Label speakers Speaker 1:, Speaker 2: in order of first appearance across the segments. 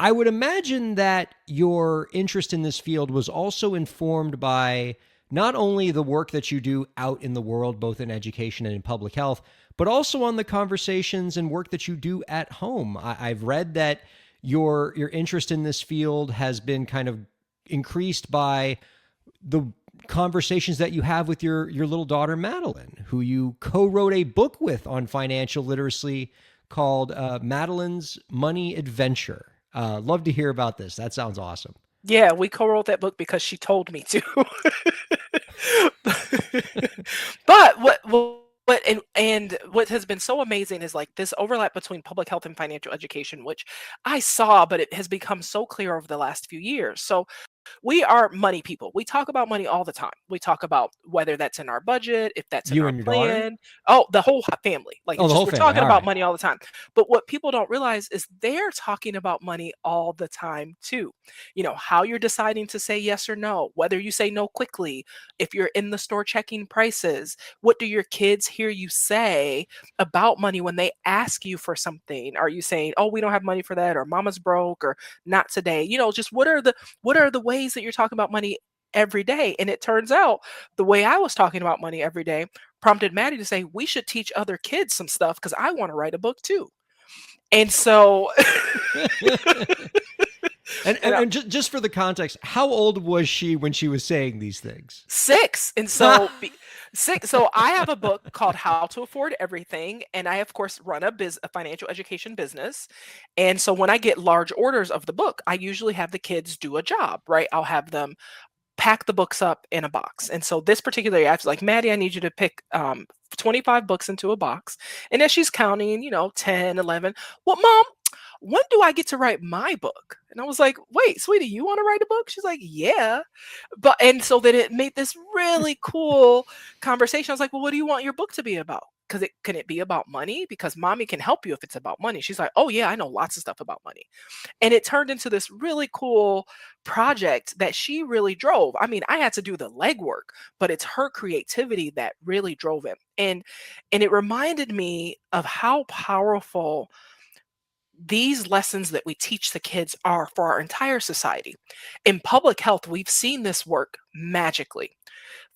Speaker 1: I would imagine that your interest in this field was also informed by not only the work that you do out in the world, both in education and in public health, but also on the conversations and work that you do at home. I've read that your interest in this field has been kind of increased by the conversations that you have with your little daughter Madeline, who you co-wrote a book with on financial literacy called Madeline's Money Adventure. Love to hear about this. That sounds awesome.
Speaker 2: Yeah, we co-wrote that book because she told me to. But and what has been so amazing is like this overlap between public health and financial education, which I saw, but it has become so clear over the last few years. So we are money people. We talk about money all the time. We talk about whether that's in our budget, if that's in
Speaker 1: You
Speaker 2: our
Speaker 1: and your daughter?
Speaker 2: plan. Oh, the whole family. Like
Speaker 1: Oh,
Speaker 2: it's
Speaker 1: the
Speaker 2: just
Speaker 1: whole
Speaker 2: we're
Speaker 1: family.
Speaker 2: talking
Speaker 1: All
Speaker 2: about
Speaker 1: right.
Speaker 2: money all the time. But what people don't realize is they're talking about money all the time too. You know, how you're deciding to say yes or no, whether you say no quickly, if you're in the store checking prices, what do your kids hear you say about money when they ask you for something? Are you saying, "Oh, we don't have money for that," or "Mama's broke," or "Not today"? You know, just what are the ways that you're talking about money every day? And it turns out the way I was talking about money every day prompted Maddie to say, we should teach other kids some stuff because I want to write a book too. And so,
Speaker 1: and
Speaker 2: and
Speaker 1: and, and just for the context, how old was she when she was saying these things?
Speaker 2: six. And so, six. So I have a book called How to Afford Everything. And I, of course, run a financial education business. And so when I get large orders of the book, I usually have the kids do a job, right? I'll have them pack the books up in a box. And so this particular year, I was like, Maddie, I need you to pick 25 books into a box. And as she's counting, 10, 11, well, mom, when do I get to write my book? And I was like, wait, sweetie, you want to write a book? She's like, yeah. And so then it made this really cool conversation. I was like, well, what do you want your book to be about? Because can it be about money? Because mommy can help you if it's about money. She's like, oh yeah, I know lots of stuff about money. And it turned into this really cool project that she really drove. I mean, I had to do the legwork, but it's her creativity that really drove it. And it reminded me of how powerful these lessons that we teach the kids are for our entire society. In public health, we've seen this work magically.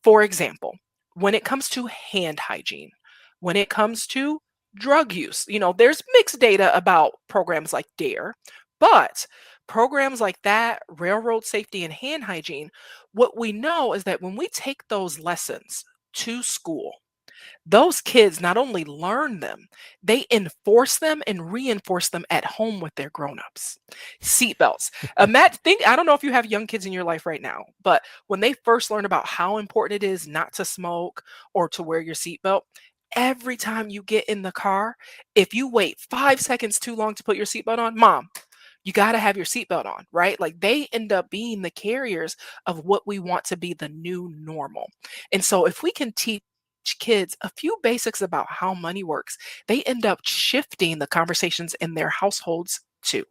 Speaker 2: For example, when it comes to hand hygiene, when it comes to drug use, there's mixed data about programs like DARE, but programs like that, railroad safety and hand hygiene, what we know is that when we take those lessons to school, those kids not only learn them, they enforce them and reinforce them at home with their grown-ups. Seatbelts. I don't know if you have young kids in your life right now, but when they first learn about how important it is not to smoke or to wear your seatbelt, every time you get in the car, if you wait 5 seconds too long to put your seatbelt on, mom, you got to have your seatbelt on, right? Like they end up being the carriers of what we want to be the new normal. And so if we can teach kids a few basics about how money works, they end up shifting the conversations in their households too.